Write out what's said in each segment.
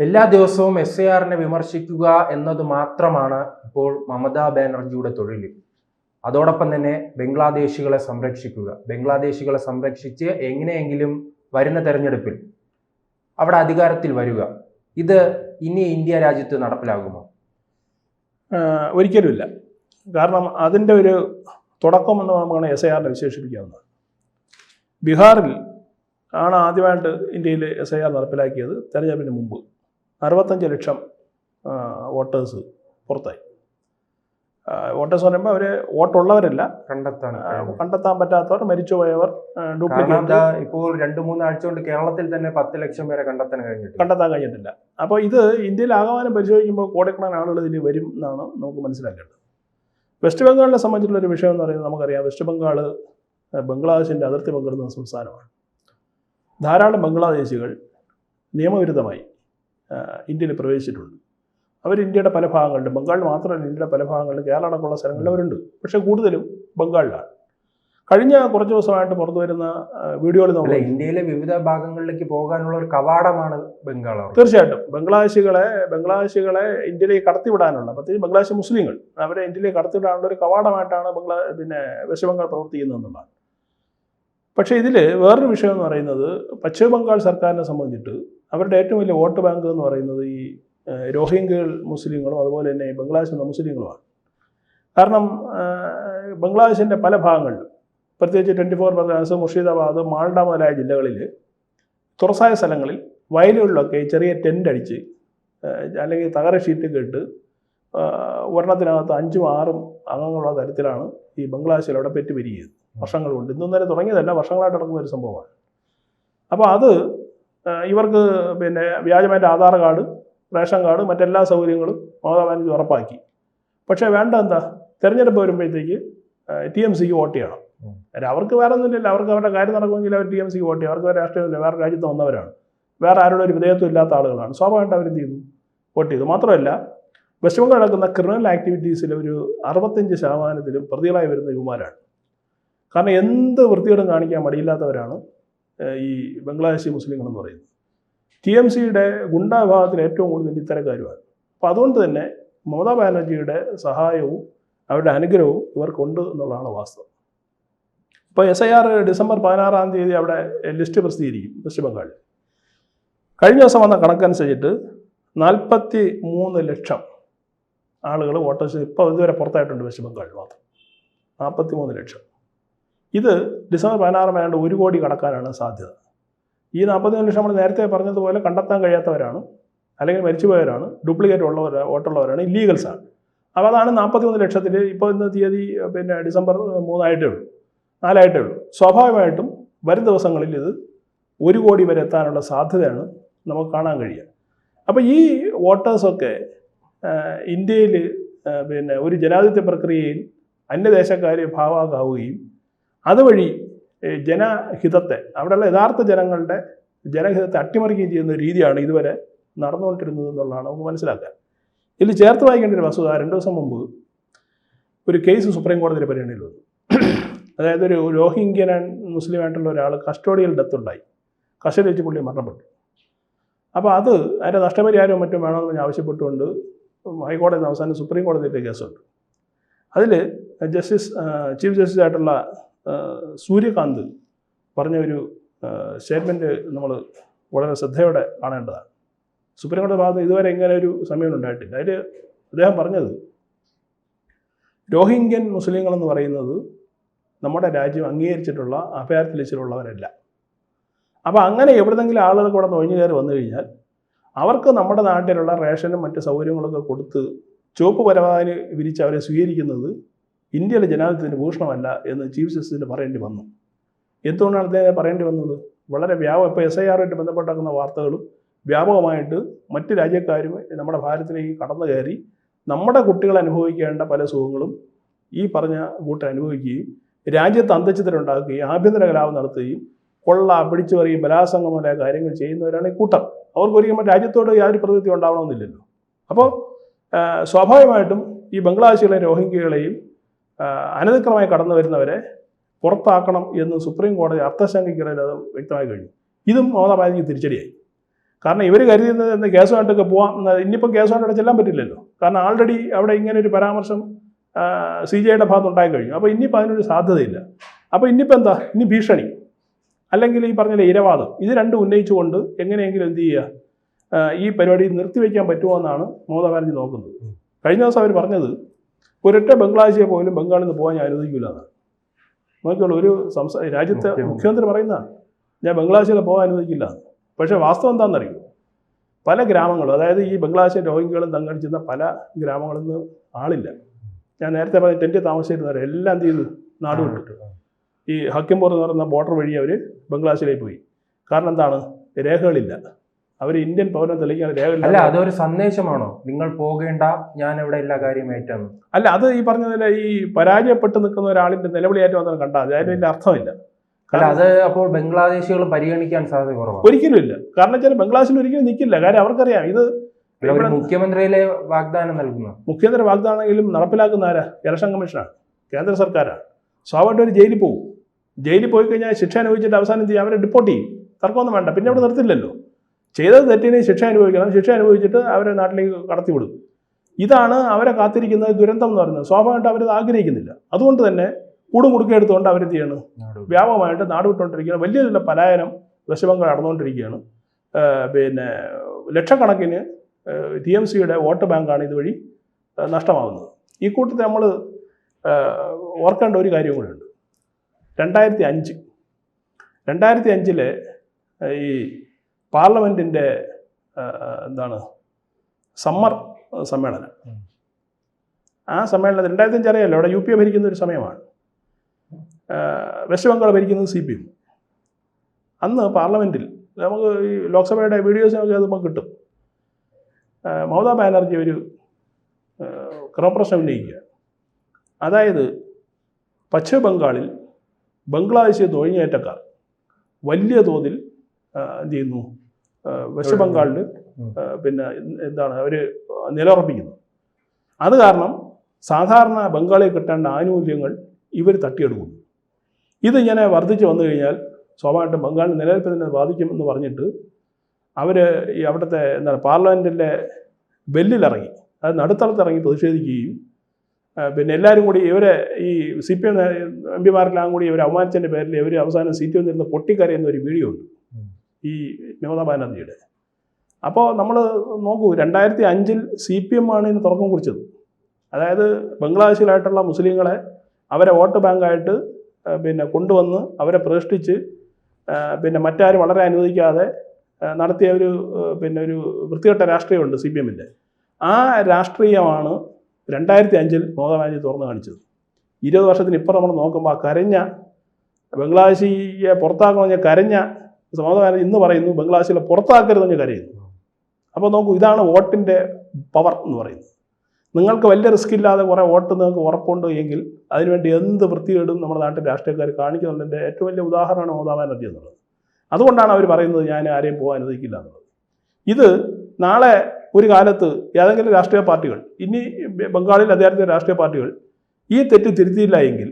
എല്ലാ ദിവസവും SIRനെ വിമർശിക്കുക എന്നത് മാത്രമാണ് ഇപ്പോൾ മമതാ ബാനർജിയുടെ തൊഴിൽ. അതോടൊപ്പം തന്നെ ബംഗ്ലാദേശികളെ സംരക്ഷിച്ച് എങ്ങനെയെങ്കിലും വരുന്ന തെരഞ്ഞെടുപ്പിൽ അവിടെ അധികാരത്തിൽ വരിക. ഇത് ഇനി ഇന്ത്യ രാജ്യത്ത് നടപ്പിലാകുമോ? ഒരിക്കലുമില്ല. കാരണം അതിൻ്റെ ഒരു തുടക്കമെന്ന് നമുക്കാണ് SIRനെ വിശേഷിപ്പിക്കാവുന്നത്. ബീഹാറിൽ ആണ് ആദ്യമായിട്ട് ഇന്ത്യയിൽ SIR നടപ്പിലാക്കിയത്. തെരഞ്ഞെടുപ്പിന് മുമ്പ് 65 ലക്ഷം വോട്ടേഴ്സ് പുറത്തായി. വോട്ടേഴ്സ് പറയുമ്പോൾ അവർ വോട്ടുള്ളവരല്ല, കണ്ടെത്താൻ പറ്റാത്തവർ, മരിച്ചുപോയവർ, ഡ്യൂപ്ലിക്കേറ്റ്. ഇപ്പോൾ 2-3 ആഴ്ച കൊണ്ട് കേരളത്തിൽ തന്നെ 10 ലക്ഷം വരെ കണ്ടെത്താൻ കഴിഞ്ഞിട്ടില്ല. അപ്പോൾ ഇത് ഇന്ത്യയിൽ ആകമാനം പരിശോധിക്കുമ്പോൾ കോടിക്കണക്കിന് ആളുകൾ ഇതിൽ വരും എന്നാണ് നമുക്ക് മനസ്സിലാക്കേണ്ടത്. വെസ്റ്റ് ബംഗാളിനെ സംബന്ധിച്ചുള്ളൊരു വിഷയം എന്ന് പറയുന്നത് നമുക്കറിയാം. വെസ്റ്റ് ബംഗാൾ ബംഗ്ലാദേശിൻ്റെ അതിർത്തി പങ്കിടുന്ന സംസ്ഥാനമാണ്. ധാരാളം ബംഗ്ലാദേശികൾ നിയമവിരുദ്ധമായി ഇന്ത്യയിൽ പ്രവേശിച്ചിട്ടുണ്ട്. അവർ ഇന്ത്യയുടെ പല ഭാഗങ്ങളിലും, ബംഗാളിൽ മാത്രമല്ല ഇന്ത്യയുടെ പല ഭാഗങ്ങളിലും, കേരള അടക്കമുള്ള സ്ഥലങ്ങളിൽ അവരുണ്ട്. പക്ഷേ കൂടുതലും ബംഗാളിലാണ്. കഴിഞ്ഞ കുറച്ച് ദിവസമായിട്ട് പുറത്തു വരുന്ന വീഡിയോയിൽ നമ്മൾ ഇന്ത്യയിലെ വിവിധ ഭാഗങ്ങളിലേക്ക് പോകാനുള്ള ഒരു കവാടമാണ് ബംഗാൾ. തീർച്ചയായിട്ടും ബംഗ്ലാദേശികളെ ഇന്ത്യയിലേക്ക് കടത്തിവിടാനുള്ള, പ്രത്യേകിച്ച് ബംഗ്ലാദേശ് മുസ്ലിങ്ങൾ അവരെ ഇന്ത്യയിലേക്ക് കടത്തിവിടാനുള്ള ഒരു കവാടമായിട്ടാണ് വെസ്റ്റ് ബംഗാൾ പ്രവർത്തിക്കുന്നതെന്നുള്ളതാണ്. പക്ഷേ ഇതിൽ വേറൊരു വിഷയം എന്ന് പറയുന്നത്, പശ്ചിമ ബംഗാൾ സർക്കാരിനെ സംബന്ധിച്ചിട്ട് അവരുടെ ഏറ്റവും വലിയ വോട്ട് ബാങ്ക് എന്ന് പറയുന്നത് ഈ രോഹിംഗ്യകൾ മുസ്ലിങ്ങളും അതുപോലെ തന്നെ ബംഗ്ലാദേശ് മുസ്ലിങ്ങളുമാണ്. കാരണം ബംഗ്ലാദേശിൻ്റെ പല ഭാഗങ്ങളിലും, പ്രത്യേകിച്ച് 24 പർഗാനസ്, മുർഷിദാബാദ്, മാൾഡ മുതലായ ജില്ലകളിൽ തുറസായ സ്ഥലങ്ങളിൽ വയലുകളിലൊക്കെ ചെറിയ ടെൻ്റ് അടിച്ച് അല്ലെങ്കിൽ തകര ഷീറ്റ് കേട്ട് ഒരെണ്ണത്തിനകത്ത് 5-6 അംഗങ്ങളുള്ള തരത്തിലാണ് ഈ ബംഗ്ലാദേശിൽ അവിടെ പെറ്റുപിരിയത്. വർഷങ്ങൾ കൊണ്ട്, ഇന്നും നേരെ തുടങ്ങിയതല്ല, വർഷങ്ങളായിട്ട് നടക്കുന്ന ഒരു സംഭവമാണ്. അപ്പോൾ അത് ഇവർക്ക് വ്യാജമായിട്ട് ആധാർ കാർഡ്, റേഷൻ കാർഡ്, മറ്റെല്ലാ സൗകര്യങ്ങളും മമതാ ബാനർജി ഉറപ്പാക്കി. പക്ഷേ വേണ്ട എന്താ, തെരഞ്ഞെടുപ്പ് വരുമ്പോഴത്തേക്ക് TMCക്ക് വോട്ട് ചെയ്യണം. അവർക്ക് വേറെ ഒന്നുമില്ല, അവർക്ക് അവരുടെ കാര്യം നടക്കുമെങ്കിൽ അവർ TMCക്ക് വോട്ട് ചെയ്യും. അവർക്ക് വേറെ രാഷ്ട്രീയമില്ല, വേറെ രാജ്യത്ത് വന്നവരാണ്, വേറെ ആരുടെ ഒരു വിധേയത്വം ഇല്ലാത്ത ആളുകളാണ്. സ്വാഭാവികമായിട്ട് അവരെന്ത് ചെയ്തു, വോട്ട് ചെയ്തു. മാത്രമല്ല വെസ്റ്റ് ബംഗാൾ നടക്കുന്ന ക്രിമിനൽ ആക്ടിവിറ്റീസിൽ ഒരു 65% പ്രതികളായി വരുന്ന യുവമാരാണ്. കാരണം എന്ത് വൃത്തികേടും കാണിക്കാൻ മടിയില്ലാത്തവരാണ് ഈ ബംഗ്ലാദേശി മുസ്ലിങ്ങളെന്ന് പറയുന്നത്. TMCയുടെ ഗുണ്ടാ വിഭാഗത്തിൽ ഏറ്റവും കൂടുതൽ ഇത്തരക്കാരുമാണ്. അപ്പോൾ അതുകൊണ്ട് തന്നെ മമതാ ബാനർജിയുടെ സഹായവും അവരുടെ അനുഗ്രഹവും ഇവർക്കുണ്ട് എന്നുള്ളതാണ് വാസ്തവം. ഇപ്പോൾ SIR ഡിസംബർ 16-ാം തീയതി അവിടെ ലിസ്റ്റ് പ്രസിദ്ധീകരിക്കും വെസ്റ്റ് ബംഗാളിൽ. കഴിഞ്ഞ ദിവസം വന്ന കണക്കനുസരിച്ചിട്ട് 43 ലക്ഷം ആളുകൾ വോട്ടേഴ്സ് ഇപ്പോൾ ഇതുവരെ പുറത്തായിട്ടുണ്ട് വെസ്റ്റ് ബംഗാളിൽ മാത്രം. 43 ലക്ഷം. ഇത് ഡിസംബർ 16 ആയതുകൊണ്ട് 1 കോടി കടക്കാനാണ് സാധ്യത. ഈ 43 ലക്ഷം നമ്മൾ നേരത്തെ പറഞ്ഞതുപോലെ കണ്ടെത്താൻ കഴിയാത്തവരാണ്, അല്ലെങ്കിൽ മരിച്ചുപോയവരാണ്, ഡ്യൂപ്ലിക്കേറ്റ് വോട്ടുള്ളവരാണ്, ഇല്ലീഗൽസാണ്. അപ്പോൾ അതാണ് 43 ലക്ഷത്തിൽ. ഇപ്പോൾ ഇന്ന് തീയതി ഡിസംബർ 3 ആയിട്ടേ ഉള്ളൂ, 4 ആയിട്ടേ ഉള്ളൂ. സ്വാഭാവികമായിട്ടും വരും ദിവസങ്ങളിൽ ഇത് 1 കോടി വരെ എത്താനുള്ള സാധ്യതയാണ് നമുക്ക് കാണാൻ കഴിയുക. അപ്പോൾ ഈ വോട്ടേഴ്സൊക്കെ ഇന്ത്യയിൽ ഒരു ജനാധിപത്യ പ്രക്രിയയിൽ അന്യദേശക്കാർ ഭാഗമാകുകയും അതുവഴി ജനഹിതത്തെ, അവിടെയുള്ള യഥാർത്ഥ ജനഹിതത്തെ അട്ടിമറിക്കുകയും ചെയ്യുന്ന രീതിയാണ് ഇതുവരെ നടന്നുകൊണ്ടിരുന്നത് എന്നുള്ളതാണ് നമുക്ക് മനസ്സിലാക്കാൻ. ഇതിൽ ചേർത്ത് വായിക്കേണ്ട ഒരു വസ്തുത, 2 ദിവസം മുമ്പ് ഒരു കേസ് സുപ്രീം കോടതിയിൽ പരിഗണനയിൽ വന്നു. അതായത് ഒരു രോഹിംഗ്യൻ മുസ്ലിമായിട്ടുള്ള ഒരാൾ കസ്റ്റോഡിയൽ ഡെത്ത് ഉണ്ടായി, കസ്റ്റഡി വെച്ച് പുള്ളി മരണപ്പെട്ടു. അപ്പോൾ അതിൻ്റെ നഷ്ടപരിഹാരവും മറ്റും വേണമെന്ന് ആവശ്യപ്പെട്ടുകൊണ്ട് ഹൈക്കോടതിയിൽ നിന്ന് അവസാനം സുപ്രീം കോടതിയിലേക്ക് കേസുണ്ട്. അതിൽ ചീഫ് ജസ്റ്റിസ് ആയിട്ടുള്ള സൂര്യകാന്ത് പറഞ്ഞ ഒരു സ്റ്റേറ്റ്മെൻറ്റ് നമ്മൾ വളരെ ശ്രദ്ധയോടെ കാണേണ്ടതാണ്. സുപ്രീം കോടതി ഭാഗത്ത് ഇതുവരെ ഇങ്ങനെ ഒരു സമയം ഉണ്ടായിട്ടില്ല. അതിൽ അദ്ദേഹം പറഞ്ഞത്, രോഹിംഗ്യൻ മുസ്ലിങ്ങളെന്ന് പറയുന്നത് നമ്മുടെ രാജ്യം അംഗീകരിച്ചിട്ടുള്ള അഭയാർത്ഥി ലിസ്റ്റിലുള്ളവരല്ല. അപ്പോൾ അങ്ങനെ എവിടെന്നെങ്കിലും ആളുകൾ കൂടെ ഒഴിഞ്ഞു കയറി വന്നു കഴിഞ്ഞാൽ അവർക്ക് നമ്മുടെ നാട്ടിലുള്ള റേഷനും മറ്റ് സൗകര്യങ്ങളൊക്കെ കൊടുത്ത് ചുവപ്പ് പരവാന് വിരിച്ച് അവരെ സ്വീകരിക്കുന്നത് ഇന്ത്യയിലെ ജനാധിപത്യത്തിന് ഭൂഷണമല്ല എന്ന് ചീഫ് ജസ്റ്റിസിന് പറയേണ്ടി വന്നു. എന്തുകൊണ്ടാണ് അദ്ദേഹം പറയേണ്ടി വന്നത്? വളരെ ഇപ്പോൾ SIRമായിട്ട് ബന്ധപ്പെട്ടാക്കുന്ന വാർത്തകളും വ്യാപകമായിട്ട് മറ്റ് രാജ്യക്കാരും നമ്മുടെ ഭാരതത്തിലേക്ക് കടന്നു കയറി നമ്മുടെ കുട്ടികൾ അനുഭവിക്കേണ്ട പല സുഖങ്ങളും ഈ പറഞ്ഞ കൂട്ടർ അനുഭവിക്കുകയും രാജ്യത്ത് അന്തഃഛിദ്രമുണ്ടാക്കുകയും ആഭ്യന്തര കലാപം നടത്തുകയും കൊള്ള, പിടിച്ചു പറയുകയും ബലാത്സംഗം മുതലായ കാര്യങ്ങൾ ചെയ്യുന്നവരാണ് ഈ കൂട്ടർ. അവർക്കൊരിക്കലും രാജ്യത്തോട് യാതൊരു പ്രതിനിധി ഉണ്ടാവണമെന്നില്ലല്ലോ. അപ്പോൾ സ്വാഭാവികമായിട്ടും ഈ ബംഗ്ലാദേശികളെ, രോഹിംഗ്യകളെയും അനധികൃതമായി കടന്നു വരുന്നവരെ പുറത്താക്കണം എന്ന് സുപ്രീം കോടതി അർത്ഥശങ്കയ്ക്കിടയിൽ അത് വ്യക്തമായി കഴിഞ്ഞു. ഇതും മമതാ ബാനർജിക്ക് തിരിച്ചടിയായി. കാരണം ഇവർ കരുതുന്നത് എന്ന് കേസുമായിട്ടൊക്കെ പോവാം. ഇനിയിപ്പം കേസുമായിട്ട് ചെല്ലാൻ പറ്റില്ലല്ലോ, കാരണം ആൾറെഡി അവിടെ ഇങ്ങനെ ഒരു പരാമർശം CJIയുടെ ഭാഗത്ത് ഉണ്ടായി കഴിഞ്ഞു. അപ്പോൾ ഇനിയിപ്പോൾ അതിനൊരു സാധ്യതയില്ല. അപ്പോൾ ഇനിയിപ്പോൾ എന്താ, ഇനി ഭീഷണി അല്ലെങ്കിൽ ഈ പറഞ്ഞ ഇരവാദം, ഇത് രണ്ടും ഉന്നയിച്ചുകൊണ്ട് എങ്ങനെയെങ്കിലും എന്ത് ചെയ്യുക, ഈ പരിപാടി നിർത്തിവെക്കാൻ പറ്റുമോ എന്നാണ് മമതാ ബാനർജി നോക്കുന്നത്. കഴിഞ്ഞ ദിവസം അവർ പറഞ്ഞത് ഒരൊറ്റ ബംഗ്ലാദേശിയെ പോലും ബംഗാളിൽ നിന്ന് പോകാൻ ഞാൻ അനുവദിക്കില്ല എന്നാണ്. നോക്കിയോളൂ, ഒരു രാജ്യത്തെ മുഖ്യമന്ത്രി പറയുന്നതാണ് ഞാൻ ബംഗ്ലാദേശിൽ പോകാൻ അനുവദിക്കില്ല. പക്ഷേ വാസ്തവം എന്താണെന്നറിയോ, പല ഗ്രാമങ്ങളും, അതായത് ഈ ബംഗ്ലാദേശിലെ രോഹിംഗ്യകളും തങ്ങടിച്ചിരുന്ന പല ഗ്രാമങ്ങളിൽ നിന്ന് ആളില്ല. ഞാൻ നേരത്തെ പറഞ്ഞ ടെൻറ്റ് താമസിച്ചിരുന്നവരെ എല്ലാം എന്ത് ചെയ്തു, നാട് വിട്ടിട്ട് ഈ ഹക്കിംപൂർ എന്ന് പറയുന്ന ബോർഡർ വഴി അവർ ബംഗ്ലാദേശിലേക്ക് പോയി. കാരണം എന്താണ്, രേഖകളില്ല. അവർ ഇന്ത്യൻ പൗരനെ തെളിയിക്കാൻ രേഖകളില്ല. അല്ല, അതൊരു സന്ദേശമാണോ, നിങ്ങൾ പോകേണ്ട, ഞാൻ ഇവിടെ എല്ലാ കാര്യം ഏറ്റെന്ന്? അല്ല, അത് ഈ പറഞ്ഞതിൽ ഈ പരാജയപ്പെട്ട് നിൽക്കുന്ന ഒരാളിന്റെ നിലവിളിയായിട്ട് വന്നാൽ കണ്ടാൽ അതിന് വലിയ അർത്ഥമില്ല. അല്ല, അത് അപ്പോൾ ബംഗ്ലാദേശികൾ പരിഗണിക്കാൻ സാധ്യത കുറവാണ്. ഒരിക്കലും ഇല്ല. കാരണം വെച്ചാൽ ബംഗ്ലാദേശിൽ ഒരിക്കലും നിൽക്കില്ല. കാര്യം അവർക്കറിയാം ഇത് മുഖ്യമന്ത്രിയിലെ വാഗ്ദാനം നൽകുന്നു. മുഖ്യമന്ത്രി വാഗ്ദാനമെങ്കിലും നടപ്പിലാക്കുന്ന ആരാ? ഇലക്ഷൻ കമ്മീഷനാണ്, കേന്ദ്ര സർക്കാരാണ്. സ്വാഭാവികമായിട്ട് ഒരു ജയിലിൽ പോകും. ജയിലിൽ പോയി കഴിഞ്ഞാൽ ശിക്ഷ അനുഭവിച്ചിട്ട് അവസാനം ചെയ്യും, അവരെ ഡിപ്പോർട്ട് ചെയ്യും. തർക്കമൊന്നും വേണ്ട. പിന്നെ അവിടെ നിർത്തില്ലല്ലോ. ചെയ്തത് തെറ്റിന് ശിക്ഷ അനുഭവിക്കണം. ശിക്ഷ അനുഭവിച്ചിട്ട് അവരെ നാട്ടിലേക്ക് കടത്തിവിടും. ഇതാണ് അവരെ കാത്തിരിക്കുന്ന ദുരന്തം എന്ന് പറയുന്നത്. സ്വാഭാവികമായിട്ട് അവരത് ആഗ്രഹിക്കുന്നില്ല. അതുകൊണ്ട് തന്നെ കൂടുമുടുക്ക എടുത്തുകൊണ്ട് അവരെന്ത് ചെയ്യണം, വ്യാപകമായിട്ട് നാട് വിട്ടുകൊണ്ടിരിക്കുകയാണ്. വലിയ വലിയ പലായനം വെസ്റ്റബംഗാൾ നടന്നുകൊണ്ടിരിക്കുകയാണ്. പിന്നെ ലക്ഷക്കണക്കിന് TMCയുടെ വോട്ട് ബാങ്കാണ് ഇതുവഴി നഷ്ടമാകുന്നത്. ഈ കൂട്ടത്തിൽ നമ്മൾ ഓർക്കേണ്ട ഒരു കാര്യം കൂടെയുണ്ട്. 2005 ഈ പാർലമെൻറ്റിൻ്റെ സമ്മർ സമ്മേളനം. ആ സമ്മേളനത്തിൽ 2005 അറിയാമല്ലോ, അവിടെ UP ഭരിക്കുന്ന ഒരു സമയമാണ്. വെസ്റ്റ് ബംഗാൾ ഭരിക്കുന്നത് CPM. അന്ന് പാർലമെൻറ്റിൽ നമുക്ക് ഈ ലോക്സഭയുടെ വീഡിയോസിനൊക്കെ അത് നമുക്ക് കിട്ടും. മമതാ ബാനർജി ഒരു ക്രമപ്രശ്നം ഉന്നയിക്കുക. അതായത് പശ്ചിമ ബംഗാളിൽ ബംഗ്ലാദേശിൽ നുഴഞ്ഞേറ്റക്കാർ വലിയ തോതിൽ എന്ത് ചെയ്യുന്നു, വെസ്റ്റ് ബംഗാളിൽ പിന്നെ അവർ നിലയുറപ്പിക്കുന്നു. അത് കാരണം സാധാരണ ബംഗാളിൽ കിട്ടേണ്ട ആനുകൂല്യങ്ങൾ ഇവർ തട്ടിയെടുക്കുന്നു. ഇതിങ്ങനെ വർദ്ധിച്ചു വന്നു കഴിഞ്ഞാൽ സ്വാഭാവികമായിട്ടും ബംഗാളിൻ്റെ നിലനിൽപ്പിനെ ബാധിക്കുമെന്ന് പറഞ്ഞിട്ട് അവർ ഈ അവിടുത്തെ പാർലമെൻറ്റിൻ്റെ ബെല്ലിലിറങ്ങി, അത് നടുത്തളത്തിറങ്ങി പ്രതിഷേധിക്കുകയും പിന്നെ എല്ലാവരും കൂടി ഇവരെ ഈ CPM MPമാരെല്ലാം കൂടി ഇവരെ അവമാനിച്ചതിൻ്റെ പേരിൽ ഇവർ അവസാനം സീറ്റ് വന്നിരുന്ന പൊട്ടിക്കരയുന്ന ഒരു വീഡിയോ ഉണ്ട് ഈ മമതാ ബാനർജിയുടെ. അപ്പോൾ നമ്മൾ നോക്കൂ, 2005 CPM ആണ് ഇതിന് തുടക്കം കുറിച്ചത്. അതായത് ബംഗ്ലാദേശിലായിട്ടുള്ള മുസ്ലിങ്ങളെ അവരെ വോട്ട് ബാങ്കായിട്ട് പിന്നെ കൊണ്ടുവന്ന് അവരെ പ്രതിഷ്ഠിച്ച് പിന്നെ മറ്റാരും വളരെ അനുവദിക്കാതെ നടത്തിയ ഒരു വൃത്തികെട്ട രാഷ്ട്രീയമുണ്ട് CPMൻ്റെ. ആ രാഷ്ട്രീയമാണ് 2005 മമതാ ബാനർജി തുറന്നു കാണിച്ചത്. 20 വർഷത്തിന് ഇപ്പം നമ്മൾ നോക്കുമ്പോൾ കരഞ്ഞ ബംഗ്ലാദേശിയെ പുറത്താക്കണമെന്ന് കരഞ്ഞ മമതാ ബാനർജി ഇന്ന് പറയുന്നു ബംഗ്ലാദേശിലെ പുറത്താക്കരുതെന്ന് കരയുന്നു. അപ്പോൾ നോക്കൂ, ഇതാണ് വോട്ടിൻ്റെ പവർ എന്ന് പറയുന്നത്. നിങ്ങൾക്ക് വലിയ റിസ്ക് ഇല്ലാതെ കുറേ വോട്ട് നിങ്ങൾക്ക് ഉറപ്പുണ്ട് എങ്കിൽ അതിനുവേണ്ടി എന്ത് വൃത്തികേടും നമ്മുടെ നാട്ടിൽ രാഷ്ട്രീയക്കാർ കാണിക്കുന്നുള്ളതിൻ്റെ ഏറ്റവും വലിയ ഉദാഹരണമാണ് മമതാ ബാനർജി എന്നുള്ളത്. അതുകൊണ്ടാണ് അവർ പറയുന്നത് ഞാൻ ആരെയും പോകാൻ അനുവദിക്കില്ല എന്നുള്ളത്. ഇത് നാളെ ഒരു കാലത്ത് ഏതെങ്കിലും രാഷ്ട്രീയ പാർട്ടികൾ, ഇനി ബംഗാളിൽ അധികാരത്തിലെ രാഷ്ട്രീയ പാർട്ടികൾ ഈ തെറ്റ് തിരുത്തിയില്ല എങ്കിൽ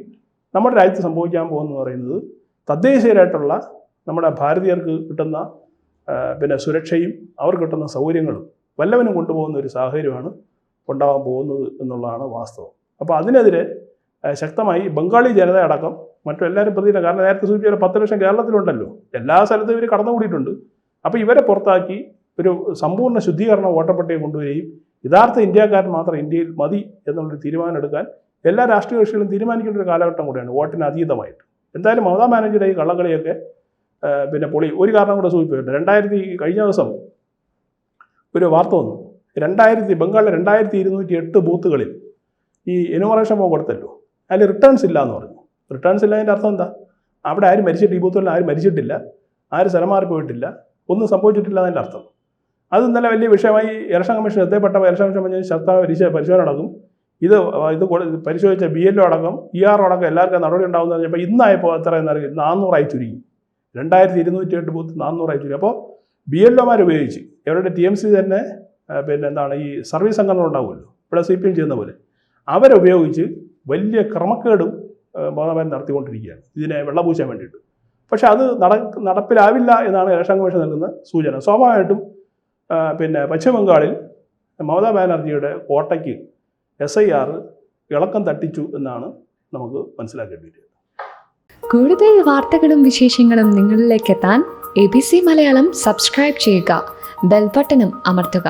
നമ്മുടെ രാജ്യത്ത് സംഭവിക്കാൻ പോകുന്നതെന്ന് പറയുന്നത് തദ്ദേശീയരായിട്ടുള്ള നമ്മുടെ ഭാരതീയർക്ക് കിട്ടുന്ന സുരക്ഷയും അവർക്ക് കിട്ടുന്ന സൗകര്യങ്ങളും വല്ലവനും കൊണ്ടുപോകുന്ന ഒരു സാഹചര്യമാണ് ഉണ്ടാകാൻ പോകുന്നത് എന്നുള്ളതാണ് വാസ്തവം. അപ്പോൾ അതിനെതിരെ ശക്തമായി ബംഗാളി ജനത അടക്കം മറ്റെല്ലാവരും പ്രതികരിക്കണം. കാരണം നേരത്തെ സൂചിപ്പിച്ച 10 ലക്ഷം കേരളത്തിലുണ്ടല്ലോ, എല്ലാ സ്ഥലത്തും ഇവർ കടന്നുകൂടിയിട്ടുണ്ട്. അപ്പോൾ ഇവരെ പുറത്താക്കി ഒരു സമ്പൂർണ്ണ ശുദ്ധീകരണ വോട്ടപ്പട്ടിക കൊണ്ടുവരികയും യഥാർത്ഥ ഇന്ത്യക്കാരൻ മാത്രം ഇന്ത്യയിൽ മതി എന്നുള്ളൊരു തീരുമാനം എടുക്കാൻ എല്ലാ രാഷ്ട്രീയ കക്ഷികളും തീരുമാനിക്കേണ്ട ഒരു കാലഘട്ടം കൂടെയാണ്, വോട്ടിന് അതീതമായിട്ട്. എന്തായാലും മമതാ ബാനർജിയുടെ ഈ കള്ളക്കളിയൊക്കെ പൊളി. ഒരു കാരണം കൂടെ സൂചിപ്പിച്ചിട്ടുണ്ട്. കഴിഞ്ഞ ദിവസം ഒരു വാർത്ത വന്നു. ബംഗാളിലെ 2208 ബൂത്തുകളിൽ ഈ എനുമറേഷൻ ഫോം കൊടുത്തല്ലോ, അതിൽ റിട്ടേൺസ് ഇല്ല എന്ന് പറഞ്ഞു. റിട്ടേൺസ് ഇല്ലതിൻ്റെ അർത്ഥം എന്താ? അവിടെ ആരും മരിച്ചിട്ട്, ഈ ബൂത്തുകളിൽ ആരും മരിച്ചിട്ടില്ല, ആരും സ്ഥലം മാറിപ്പോയിട്ടില്ല, ഒന്നും സംഭവിച്ചിട്ടില്ല എന്നതിൻ്റെ അർത്ഥം. അത് ഇന്നലെ വലിയ വിഷയമായി ഇലക്ഷൻ കമ്മീഷൻ എത്തപ്പെട്ടപ്പോൾ ഇലക്ഷൻ കമ്മീഷൻ പറഞ്ഞാൽ ശക്തമായ പരിശോധന നടക്കും. ഇത് പരിശോധിച്ച BLO അടക്കം ERO അടക്കം എല്ലാവർക്കും നടപടി ഉണ്ടാകുമെന്ന് പറഞ്ഞപ്പോൾ ഇന്നായപ്പോൾ എത്ര എന്നറിയാം, 400 ചുരുങ്ങി. 2208 ബൂത്ത് 400 ചുരുങ്ങി. അപ്പോൾ BLOമാർ ഉപയോഗിച്ച് ഇവരുടെ TMC തന്നെ ഈ സർവീസ് സംഘടന ഉണ്ടാവുമല്ലോ, ഇവിടെ CPM ചെയ്യുന്ന പോലെ, അവരുപയോഗിച്ച് വലിയ ക്രമക്കേടും മമതാ നടത്തിക്കൊണ്ടിരിക്കുകയാണ് ഇതിനെ വെള്ളപൂശാൻ വേണ്ടിയിട്ട്. പക്ഷേ അത് നടപ്പിലാവില്ല എന്നാണ് ഇലക്ഷൻ കമ്മീഷൻ നൽകുന്ന സൂചന. സ്വാഭാവികമായിട്ടും പിന്നെ പശ്ചിമ ബംഗാളിൽ മമതാ ബാനർജിയുടെ കോട്ടയ്ക്ക് SIR ഇളക്കം തട്ടിച്ചു എന്നാണ് നമുക്ക് മനസ്സിലാക്കേണ്ടിയിരിക്കുന്നത്. കൂടുതൽ വാർത്തകളും വിശേഷങ്ങളും നിങ്ങളിലേക്ക് എത്താൻ ABC മലയാളം സബ്സ്ക്രൈബ് ചെയ്യുക, ബെൽ ബട്ടണും അമർത്തുക.